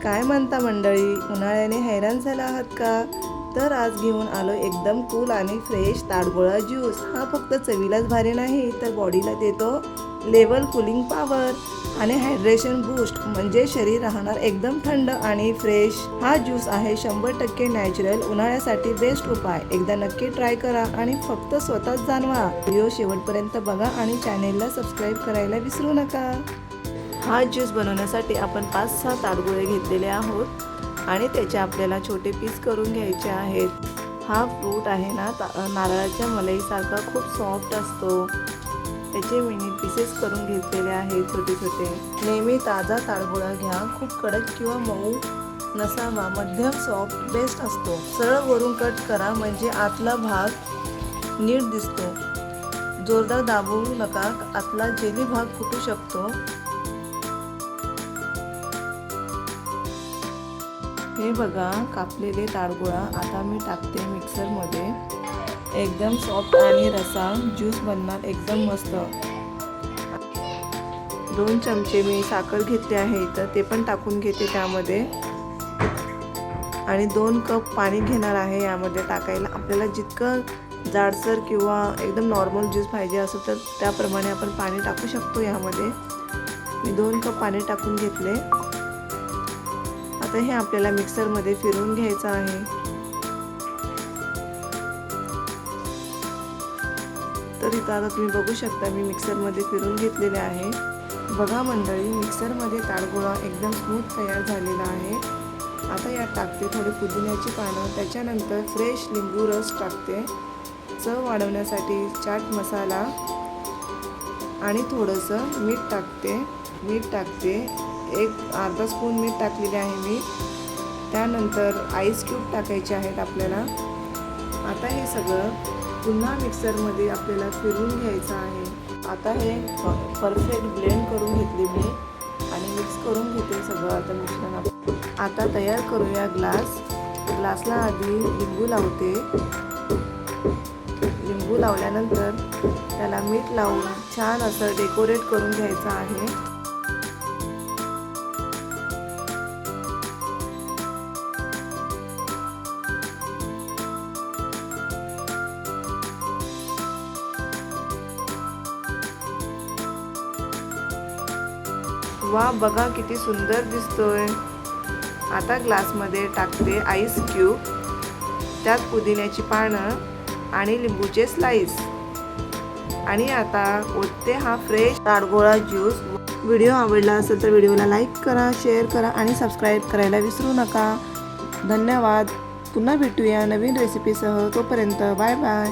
काय म्हणता मंडळी, उन्हाळ्याने हैराण झाला आहात का? तर आज घेऊन आलो एकदम कूल आणि फ्रेश ताडगोळा ज्यूस। हा फक्त चवीलाच भारी नाही तर बॉडीला देतो लेवल कूलिंग पॉवर आणि हायड्रेशन बूस्ट, म्हणजे शरीर राहणार एकदम थंड आणि फ्रेश। हा ज्यूस आहे 100% नॅचरल, उन्हाळ्यासाठी बेस्ट उपाय। एकदा नक्की ट्राय करा आणि फक्त स्वतःच जाणवा। व्हिडिओ शेवटपर्यंत बघा आणि चॅनेलला सबस्क्राईब करायला विसरू नका। हा ज्यूस बनवण्यासाठी आपण 5-6 ताडगोळे घेतलेले आहोत आणि त्याचे आपल्याला छोटे पीस करून घ्यायचे आहेत। हा फ्रूट आहे ना, नारळाच्या मलईसारखा खूप सॉफ्ट असतो। त्याचे मिनी पीसेस करून घेतलेले आहेत छोटे छोटे। नेहमी ताजा ताडगोळा घ्या, खूप कडक किंवा मऊ नसावा, मध्यम सॉफ्ट बेस्ट असतो। सरळ वरून कट करा म्हणजे आतला भाग नीट दिसतो। जोरदार दाबू नका, आतला जेली भाग फुटू शकतो। हे बघा कापलेले ताडगोळा आता मी टाकते मिक्सरमध्ये। एकदम सॉफ्ट आणि रसा ज्यूस बनणार एकदम मस्त। 2 चमचे मी साखर घेतली आहे तर ते पण टाकून घेते त्यामध्ये, आणि 2 कप पाणी घेणार आहे यामध्ये टाकायला। आपल्याला जितकं जाडसर किंवा एकदम नॉर्मल ज्यूस पाहिजे असेल तर त्याप्रमाणे आपण पाणी टाकू शकतो यामध्ये। मी 2 कप पाणी टाकून घेतले। आता हे आपल्याला मिक्सरमध्ये फिरवून घ्यायचं आहे। तर इथं आता तुम्ही बघू शकता मी मिक्सरमध्ये फिरवून घेतलेले आहे। बघा मंडळी, मिक्सरमध्ये ताडगोळा एकदम स्मूथ तयार झालेला आहे। आता यात टाकते थोडी पुदिन्याची पानं, त्याच्यानंतर फ्रेश लिंबू रस टाकते, चव वाढवण्यासाठी चाट मसाला आणि थोडंसं मीठ टाकते। एक अर्धा स्पून मीठ टाकलेले आहे मी। त्यानंतर आईस क्यूब टाकायचे आहेत आपल्याला। आता हे सगळं पुन्हा मिक्सरमध्ये आपल्याला फिरवून घ्यायचं आहे। आता हे परफेक्ट ब्लेंड करून घेतले मी आणि मिक्स करून घेते सगळं आता मिश्रण। आता तयार करूया ग्लासला आधी लिंबू लावते। लिंबू लावल्यानंतर त्याला मीठ लावून छान असं डेकोरेट करून घ्यायचं आहे। वा, बघा किती सुंदर दिसतोय। आता ग्लासमध्ये टाकते आईस क्यूब, त्यात पुदिन्याची पानं आणि लिंबूचे स्लाइस, आणि आता ओतते हा फ्रेश ताडगोळा ज्यूस। व्हिडिओ आवडला असेल तर व्हिडिओला लाईक करा, शेअर करा आणि सबस्क्राईब करायला विसरू नका। धन्यवाद। पुन्हा भेटूया नवीन रेसिपीसह, तोपर्यंत बाय बाय।